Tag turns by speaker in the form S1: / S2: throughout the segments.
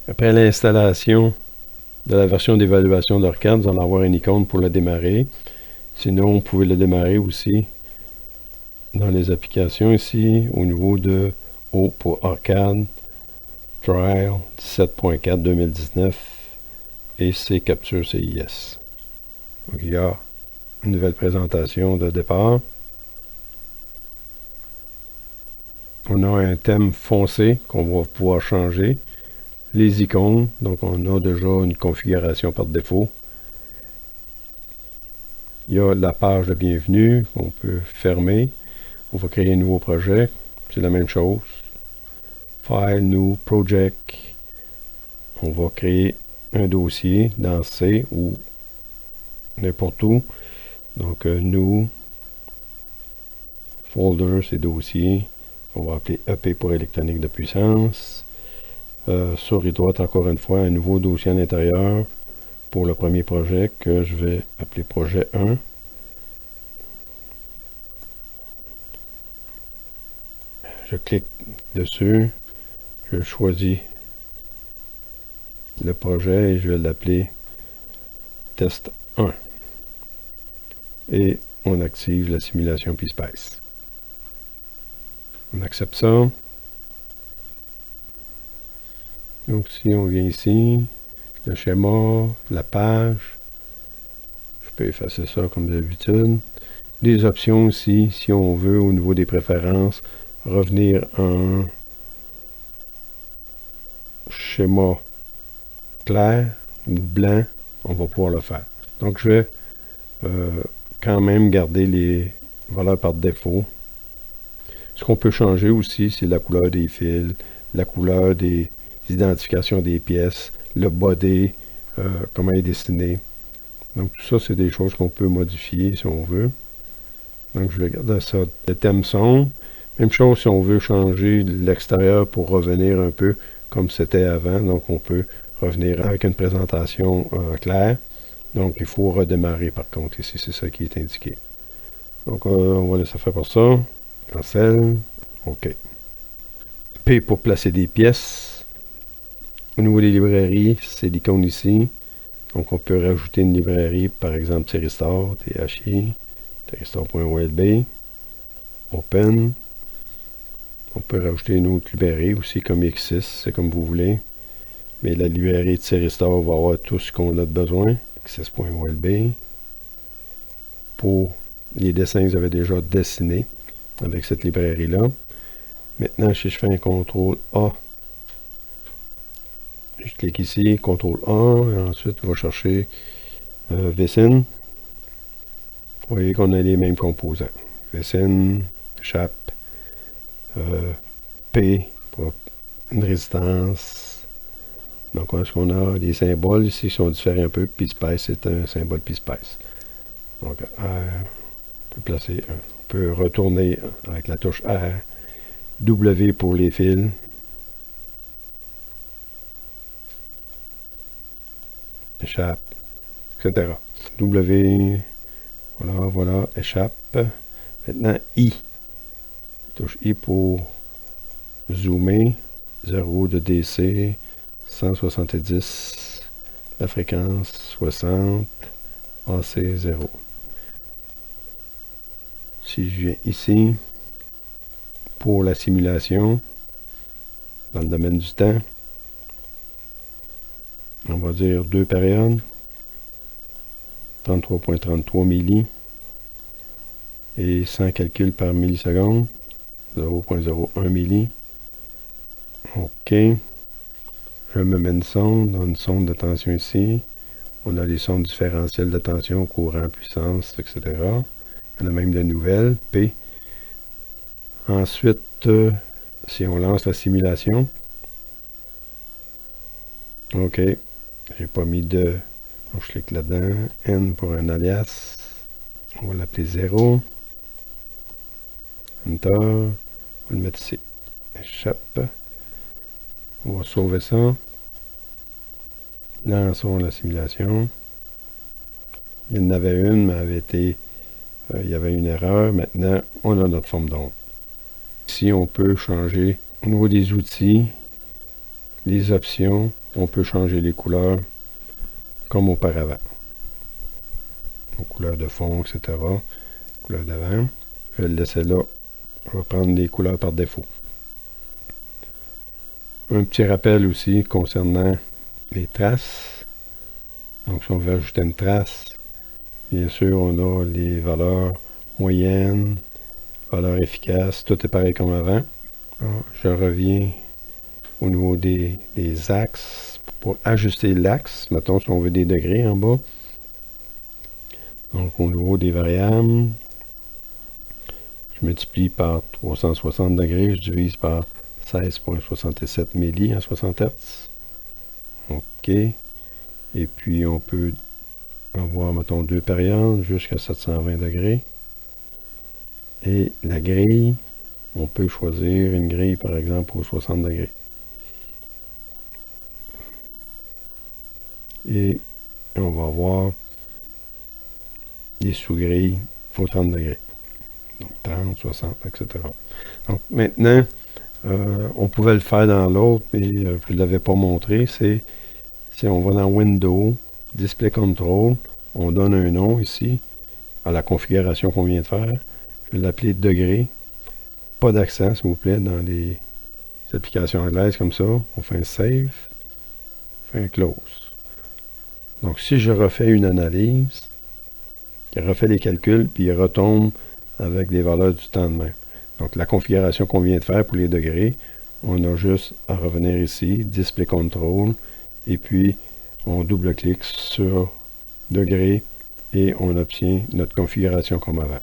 S1: Après l'installation de la version d'évaluation d'Arcade, vous allez avoir une icône pour le démarrer. Sinon, vous pouvez le démarrer aussi dans les applications ici, au niveau de O pour Arcade, Trial 17.4 2019 et C Capture CIS. Donc, il y a une nouvelle présentation de départ. On a un thème foncé qu'on va pouvoir changer. Les icônes, donc on a déjà une configuration par défaut. Il y a la page de bienvenue qu'on peut fermer. On va créer un nouveau projet. C'est la même chose. File, New, Project. On va créer un dossier dans C ou n'importe où. Donc, New, Folder, c'est dossier. On va appeler EP pour électronique de puissance. Souris droite, encore une fois, un nouveau dossier à l'intérieur pour le premier projet que je vais appeler projet 1. Je clique dessus, je choisis le projet et je vais l'appeler test 1. Et on active la simulation PSpice. On accepte ça. Donc si on vient ici, le schéma, la page, je peux effacer ça comme d'habitude. Les options ici, si on veut au niveau des préférences, revenir en schéma clair ou blanc, on va pouvoir le faire. Donc je vais quand même garder les valeurs par défaut. Ce qu'on peut changer aussi, c'est la couleur des fils, la couleur des identifications des pièces, le body, comment il est dessiné. Donc tout ça, c'est des choses qu'on peut modifier si on veut. Donc je vais garder ça. Les thèmes sont. Même chose si on veut changer l'extérieur pour revenir un peu comme c'était avant. Donc on peut revenir avec une présentation claire. Donc il faut redémarrer par contre ici, c'est ça qui est indiqué. Donc on va laisser faire pour ça. Cancel. OK. P pour placer des pièces. Au niveau des librairies, c'est l'icône ici. Donc on peut rajouter une librairie, par exemple Thyristor, THI, Thyristor.olb, Open. On peut rajouter une autre librairie aussi comme X6, c'est comme vous voulez. Mais la librairie de Thyristor va avoir tout ce qu'on a besoin. X6.olb. Pour les dessins que vous avez déjà dessinés avec cette librairie-là. Maintenant, si je fais un CTRL A, je clique ici, CTRL A, et ensuite on va chercher Vecin. Vous voyez qu'on a les mêmes composants. Vecin, Chap, P pour une résistance. Donc, est-ce qu'on a des symboles ici qui sont différents un peu. PSpice, c'est un symbole PSpice. Donc, R, on peut placer un. On peut retourner avec la touche R. W pour les fils. Échappe, etc. W, voilà, échappe. Maintenant, I. Touche I pour zoomer. 0 de DC, 170, la fréquence 60, AC 0. Si je viens ici, pour la simulation, dans le domaine du temps, on va dire 2 périodes, 33.33 milli, et 100 calculs par milliseconde, 0.01 milli. OK. Je me mets une sonde, dans une sonde de tension ici. On a les sondes différentielles de tension, courant, puissance, etc. Il y en a même de nouvelles, P. Ensuite, si on lance la simulation, OK, j'ai pas mis de... Donc je clique là-dedans, N pour un alias, on va l'appeler 0. Enter, on va le mettre ici. Échappe. On va sauver ça. Lançons la simulation. Il y en avait une, mais elle avait été, il y avait une erreur. Maintenant, on a notre forme d'onde. Ici, on peut changer au niveau des outils, les options. on peut changer les couleurs comme auparavant. Donc, couleurs de fond, etc. Couleurs d'avant. Je vais le laisser là. Je vais prendre les couleurs par défaut. Un petit rappel aussi concernant les traces. Donc, si on veut ajouter une trace, bien sûr, on a les valeurs moyennes, valeurs efficaces, tout est pareil comme avant. Alors, je reviens au niveau des axes pour ajuster l'axe. Mettons, si on veut des degrés en bas. Donc, au niveau des variables, je multiplie par 360 degrés, je divise par 16,67 milli en 60 Hz. OK. Et puis, on peut avoir, mettons, deux périodes jusqu'à 720 degrés. Et la grille, on peut choisir une grille, par exemple, aux 60 degrés. Et on va avoir des sous-grilles aux 30 degrés. Donc 30, 60, etc. Donc maintenant, on pouvait le faire dans l'autre, mais je ne l'avais pas montré. C'est si on va dans Windows, Display Control, on donne un nom ici à la configuration qu'on vient de faire. Je vais l'appeler degré. Pas d'accent, s'il vous plaît, dans les applications anglaises comme ça. On fait un save, on fait un close. Donc si je refais une analyse, il refait les calculs, puis il retombe avec des valeurs du temps de même. Donc la configuration qu'on vient de faire pour les degrés, on a juste à revenir ici, Display Control, et puis on double-clique sur degrés et on obtient notre configuration comme avant.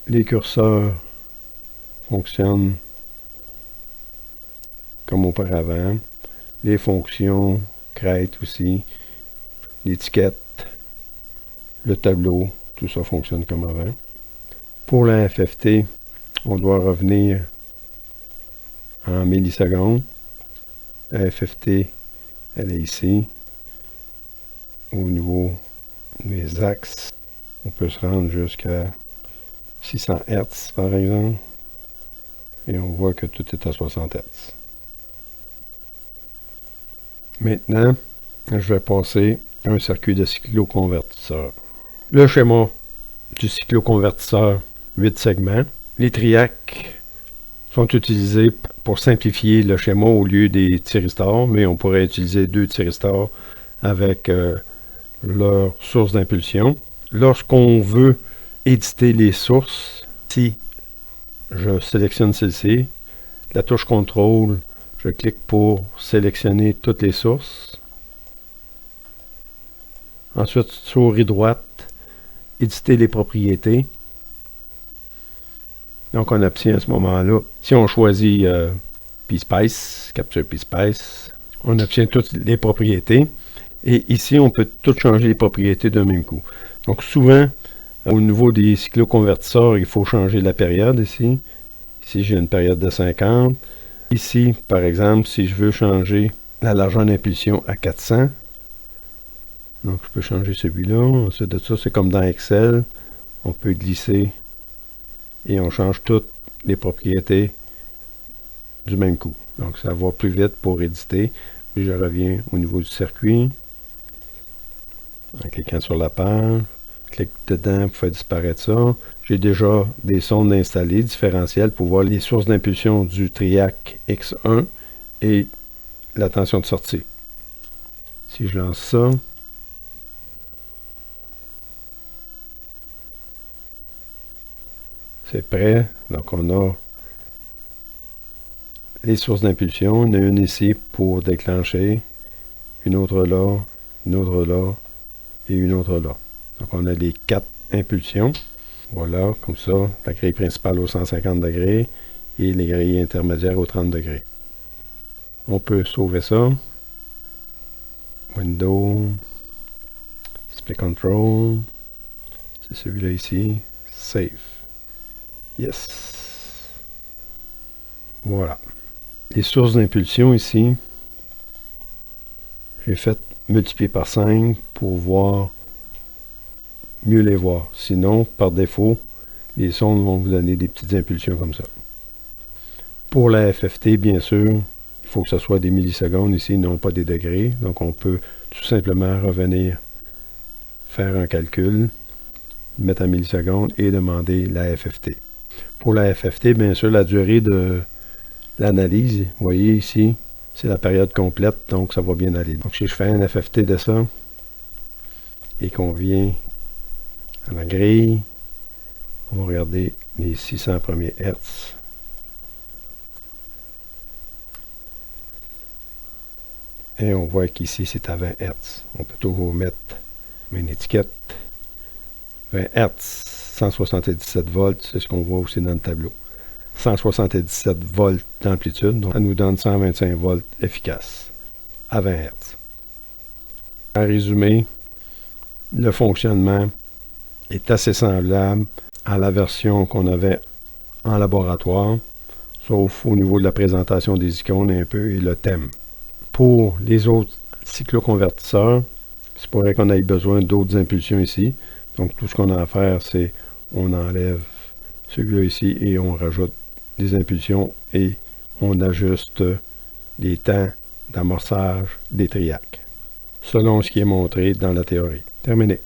S1: Les curseurs fonctionnent comme auparavant. Les fonctions, crête aussi, l'étiquette, le tableau, tout ça fonctionne comme avant. Pour la FFT, on doit revenir en millisecondes. La FFT, elle est ici. Au niveau des axes, on peut se rendre jusqu'à 600 Hz par exemple. Et on voit que tout est à 60 Hz. Maintenant, je vais passer à un circuit de cycloconvertisseur. Le schéma du cycloconvertisseur 8 segments. Les triacs sont utilisés pour simplifier le schéma au lieu des thyristors, mais on pourrait utiliser deux thyristors avec leur source d'impulsion. Lorsqu'on veut éditer les sources, si je sélectionne celle-ci, la touche contrôle, je clique pour sélectionner toutes les sources. Ensuite, souris droite, éditer les propriétés. Donc, on obtient à ce moment-là, si on choisit PSpice, Capture PSpice, on obtient toutes les propriétés. Et ici, on peut tout changer les propriétés d'un même coup. Donc, souvent, au niveau des cycloconvertisseurs, il faut changer la période ici. Ici, j'ai une période de 50. Ici, par exemple, si je veux changer la largeur d'impulsion à 400, donc je peux changer celui-là. Ensuite de ça, c'est comme dans Excel. On peut glisser et on change toutes les propriétés du même coup. Donc, ça va plus vite pour éditer. Puis je reviens au niveau du circuit. En cliquant sur la page, clique dedans pour faire disparaître ça. J'ai déjà des sondes installées différentielles pour voir les sources d'impulsion du triac X1 et la tension de sortie. Si je lance ça, c'est prêt. Donc on a les sources d'impulsion. On a une ici pour déclencher, une autre là, une autre là et une autre là. Donc on a les 4 impulsions. Voilà, comme ça, la grille principale aux 150 degrés et les grilles intermédiaires aux 30 degrés. On peut sauver ça. Windows, Display Control, c'est celui-là ici. Save. Yes. Voilà. Les sources d'impulsion ici, j'ai fait multiplier par 5 pour voir mieux les voir. Sinon, par défaut, les sondes vont vous donner des petites impulsions comme ça. Pour la FFT, bien sûr, il il faut que ce soit des millisecondes ici, non pas des degrés. Donc on peut tout simplement revenir faire un calcul, mettre en millisecondes et demander la FFT. Pour la FFT, bien sûr, la durée de l'analyse, vous voyez ici, c'est la période complète, donc ça va bien aller. Donc si je fais un FFT de ça, et qu'on vient à la grille, on va regarder les 600 premiers Hertz. Et on voit qu'ici, c'est à 20 Hz. On peut toujours mettre une étiquette 20 Hz, 177 volts, c'est ce qu'on voit aussi dans le tableau. 177 volts d'amplitude, donc ça nous donne 125 volts efficaces à 20 Hz. En résumé, le fonctionnement est assez semblable à la version qu'on avait en laboratoire, sauf au niveau de la présentation des icônes un peu et le thème. Pour les autres cycloconvertisseurs, c'est pourrait qu'on ait besoin d'autres impulsions ici. Donc tout ce qu'on a à faire, c'est on enlève celui-là ici et on rajoute des impulsions et on ajuste les temps d'amorçage des triacs, selon ce qui est montré dans la théorie. Terminé.